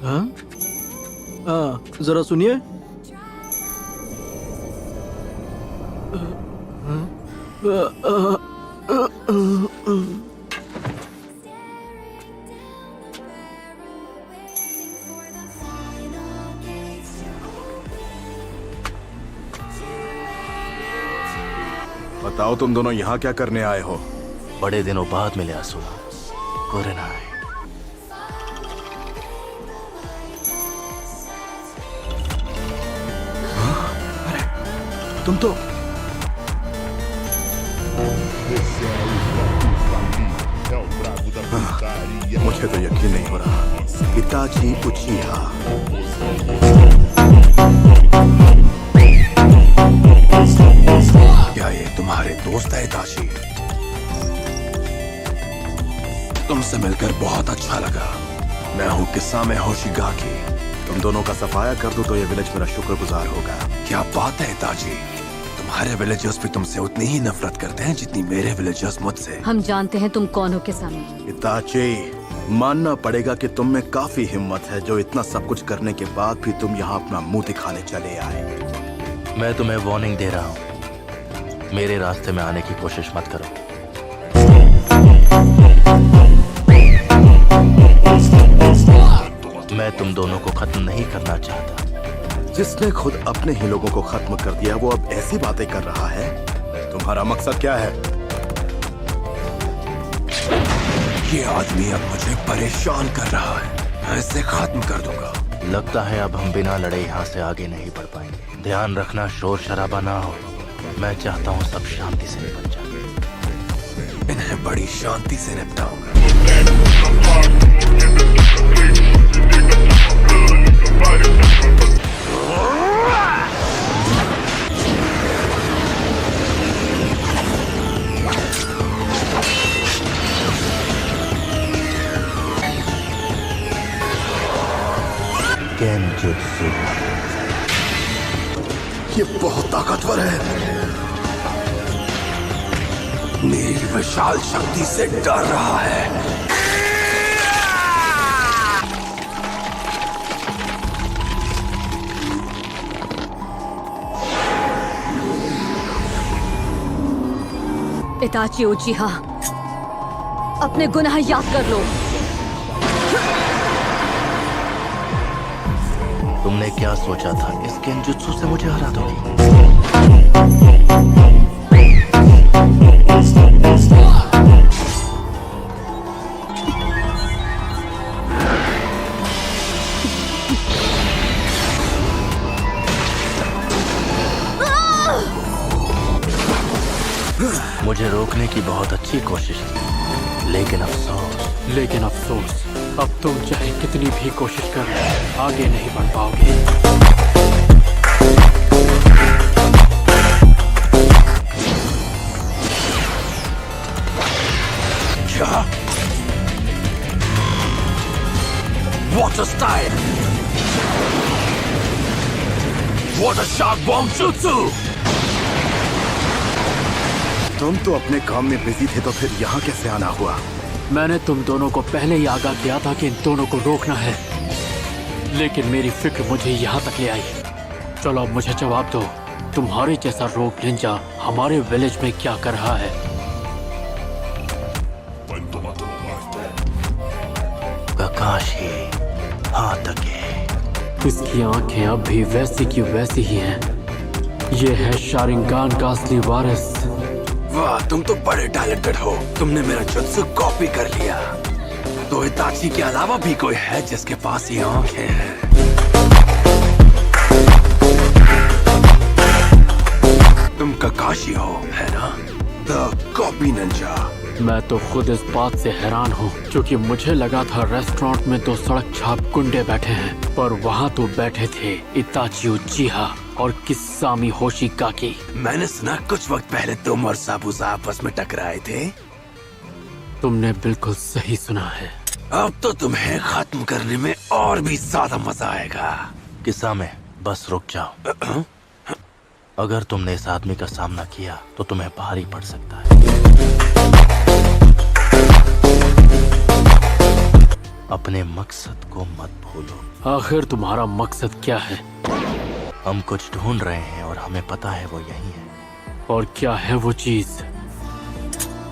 हाँ हाँ, जरा सुनिए। बताओ तुम दोनों यहाँ क्या करने आए हो? बड़े दिनों बाद मिले असुरा। कोरेनाई। तुम तो मुझे तो यकीन नहीं हो रहा। इताची उचिहा। क्या ये तुम्हारे दोस्त है इताची? तुमसे मिलकर बहुत अच्छा लगा। मैं हूँ किस्सामे होशिगाकी। तुम दोनों का सफाया कर दूं तो ये विलेज मेरा शुक्रगुजार होगा। क्या बात है इताची, तुम्हारे विलेजर्स भी तुमसे उतनी ही नफरत करते हैं जितनी मेरे विलेजर्स मुझसे। हम जानते हैं तुम कौन हो किस्सामे। इताची, मानना पड़ेगा कि तुम में काफी हिम्मत है जो इतना सब कुछ करने के बाद भी तुम यहाँ अपना मुंह दिखाने चले आए। मैं तुम्हें वार्निंग दे रहा हूँ, मेरे रास्ते में आने की कोशिश मत करो। मैं तुम दोनों को खत्म नहीं करना चाहता। जिसने खुद अपने ही लोगों को खत्म कर दिया वो अब ऐसी बातें कर रहा है। तुम्हारा मकसद क्या है? ये आदमी अब मुझे परेशान कर रहा है, मैं इसे खत्म कर दूंगा। लगता है अब हम बिना लड़े यहाँ से आगे नहीं बढ़ पाएंगे। ध्यान रखना शोर शराबा ना हो। मैं चाहता हूँ सब शांति से निपट जाए। इन्हें बड़ी शांति से निपटाऊंगा। केनजुत्सु। ये बहुत ताकतवर है। मेरी विशाल शक्ति से डर रहा है। इताची उचिहा, अपने गुनाह याद कर लो। तुमने क्या सोचा था इस केनजुत्सु से मुझे हरा दोगी? मुझे रोकने की बहुत अच्छी कोशिश की, लेकिन अफसोस अब तुम चाहे कितनी भी कोशिश कर आगे नहीं बढ़ पाओगे। क्या? Water style! Water shark bomb jutsu! तुम तो अपने काम में बिजी थे तो फिर यहाँ कैसे आना हुआ? मैंने तुम दोनों को पहले ही आगाह किया था कि इन दोनों को रोकना है, लेकिन मेरी फिक्र मुझे यहाँ तक ले आई। चलो अब मुझे जवाब दो, तुम्हारे जैसा रोग निंजा हमारे विलेज में क्या कर रहा है? काकाशी हातके। इसकी आंखें अब भी वैसी की वैसी ही हैं। ये है शारिंगान का असली वारिस। वाह, तुम तो बड़े टैलेंटेड हो। तुमने मेरा जुत्सु कॉपी कर लिया। तो इताची के अलावा भी कोई है जिसके पास ये आंखें हैं? तुम काकाशी हो, है ना? The copy Ninja. मैं तो खुद इस बात से हैरान हूँ, क्योंकि मुझे लगा था रेस्टोरेंट में तो सड़क छाप गुंडे बैठे हैं, पर वहाँ तो बैठे थे इताची उचिहा और किस्सामी होशिगाकी। मैंने सुना कुछ वक्त पहले तुम और साबुसा आपस में टकराए थे। तुमने बिल्कुल सही सुना है। अब तो तुम्हें खत्म करने में और भी ज्यादा मजा आएगा। किस्सामे, बस रुक जाओ। अगर तुमने इस आदमी का सामना किया तो तुम्हें भारी पड़ सकता है। अब अपने मकसद को मत भूलो। आखिर तुम्हारा मकसद क्या है? हम कुछ ढूंढ रहे हैं और हमें पता है वो यही है। और क्या है वो चीज?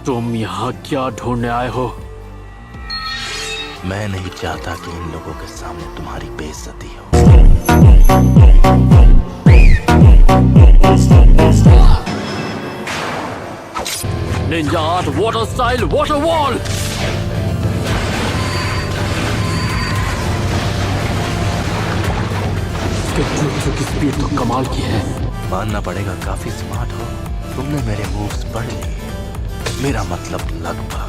तुम यहाँ क्या ढूंढने आए हो? मैं नहीं चाहता कि इन लोगों के सामने तुम्हारी बेइज्जती हो। Ninja art water style water wall. Jutsu की स्पीड तो कमाल की है। मानना पड़ेगा काफी स्मार्ट हो। तुमने मेरे मूव्स पढ़ लिए। मेरा मतलब लगभग।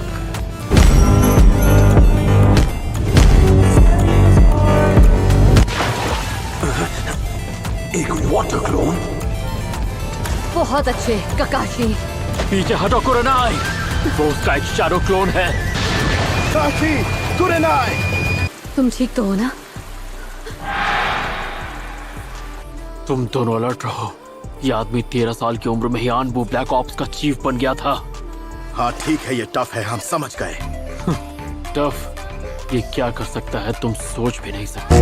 एक वाटर क्लोन। बहुत अच्छे ककाशी। पीछे हटो कुरेनाई, वो उसका एक शैडो क्लोन है। काशी, कुरेनाई। तुम ठीक तो हो ना? तुम दोनों अलर्ट रहो। ये आदमी 13 साल की उम्र में ही आनबू ब्लैक ऑप्स का चीफ बन गया था। हाँ ठीक है, ये टफ है, हम समझ गए। टफ? ये क्या कर सकता है तुम सोच भी नहीं सकते।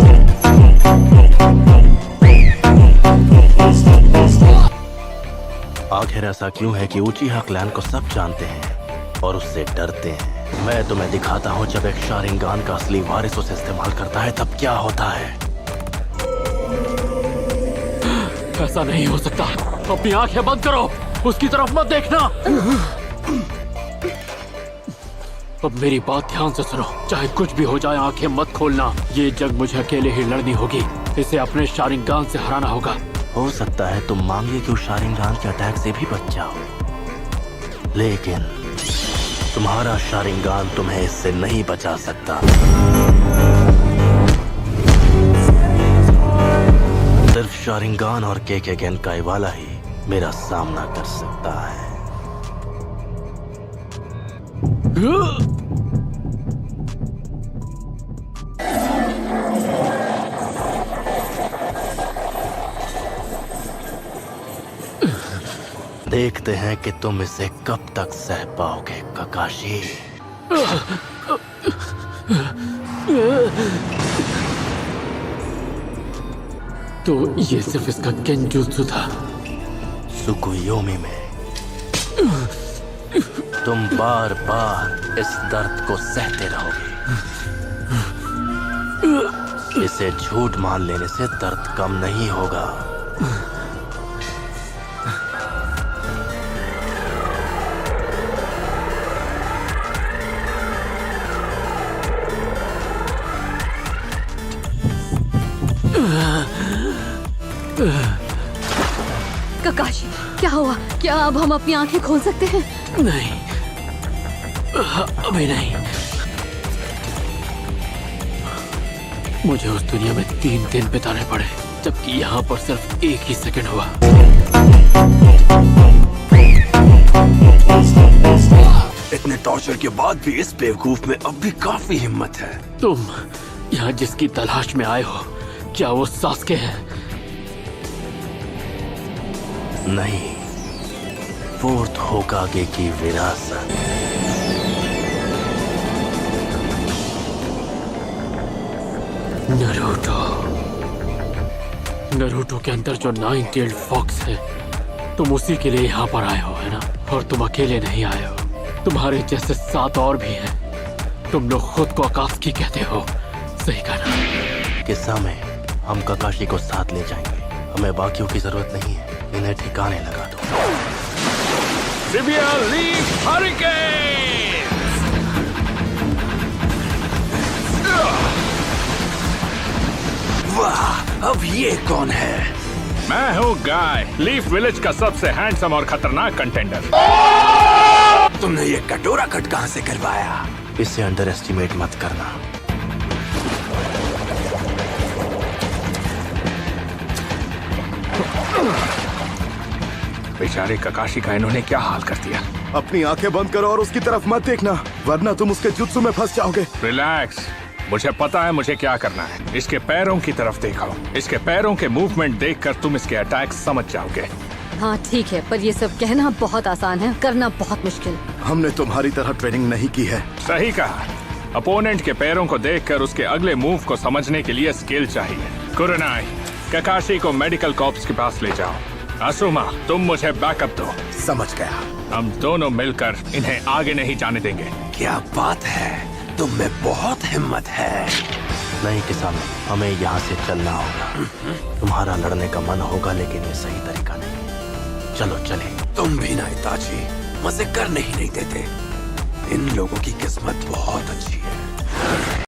आखिर ऐसा क्यों है कि उचिहा क्लैन को सब जानते हैं और उससे डरते हैं? मैं तुम्हें दिखाता हूँ, जब एक शारिंगान का असली वारिस उसे इस्तेमाल करता है तब क्या होता है। ऐसा नहीं हो सकता। अपनी आंखें बंद करो, उसकी तरफ मत देखना। अब मेरी बात ध्यान से सुनो। चाहे कुछ भी हो जाए, आंखें मत खोलना। ये जंग मुझे अकेले ही लड़नी होगी। इसे अपने शारिंगान से हराना होगा। हो सकता है तुम मांगे कि उस शारिंगान के अटैक से भी बच जाओ, लेकिन तुम्हारा शारिंगान तुम्हें इससे नहीं बचा सकता। सिर्फ शारिंगान और केके गेनकाई वाला ही मेरा सामना कर सकता है। देखते हैं कि तुम इसे कब तक सह पाओगे ककाशी। तो ये सिर्फ इसका गेंजुत्सु था। सुकुयोमी में तुम बार बार इस दर्द को सहते रहोगे। इसे झूठ मान लेने से दर्द कम नहीं होगा। ककाशी, क्या हुआ? क्या अब हम अपनी आंखें खोल सकते हैं? नहीं, अभी नहीं। मुझे उस दुनिया में 3 दिन बिताने पड़े, जबकि यहाँ पर सिर्फ 1 ही सेकंड हुआ। इतने टॉर्चर के बाद भी इस बेवकूफ में अब भी काफी हिम्मत है। तुम यहाँ जिसकी तलाश में आए हो, क्या वो सास्के है? नहीं, फोर्थ होकागे की विरासत। नरूटो के अंदर जो 9-tailed फॉक्स है, तुम उसी के लिए यहाँ पर आए हो, है ना? और तुम अकेले नहीं आए हो, तुम्हारे जैसे 7 और भी हैं। तुम लोग खुद को अकात्सुकी कहते हो, सही कहा ना? किस्सा में हम ककाशी को साथ ले जाएंगे। हमें बाकियों की जरूरत नहीं है। इन्हें ठिकाने लगा दो। Sibia leaf hurricane! वाह, अब ये कौन है? मैं हूँ गाय, लीफ विलेज का सबसे हैंडसम और खतरनाक कंटेंडर। तुमने ये कटोरा कट कहाँ से करवाया? इसे अंडर एस्टिमेट मत करना। बेचारे ककाशी का इन्होंने क्या हाल कर दिया। अपनी आंखें बंद करो और उसकी तरफ मत देखना, वरना तुम उसके जुत्सु में फंस जाओगे। रिलैक्स, मुझे पता है मुझे क्या करना है। इसके पैरों की तरफ देखो। इसके पैरों के मूवमेंट देखकर तुम इसके अटैक समझ जाओगे। हाँ ठीक है, पर ये सब कहना बहुत आसान है, करना बहुत मुश्किल। हमने तुम्हारी तरह ट्रेनिंग नहीं की है। सही कहा। अपोनेंट के पैरों को देखकर उसके अगले मूव को समझने के लिए स्किल चाहिए। कुरनाई, ककाशी को मेडिकल कॉर्प्स के पास ले जाओ। असुमा, तुम मुझे बैकअप दो। समझ गया। हम दोनों मिलकर इन्हें आगे नहीं जाने देंगे। क्या बात है, तुम में बहुत हिम्मत है। नहीं किसानो, हमें यहाँ से चलना होगा। तुम्हारा लड़ने का मन होगा लेकिन ये सही तरीका नहीं। चलो चले। तुम भी ना इताची, मजे करने ही नहीं देते। इन लोगों की किस्मत बहुत अच्छी है।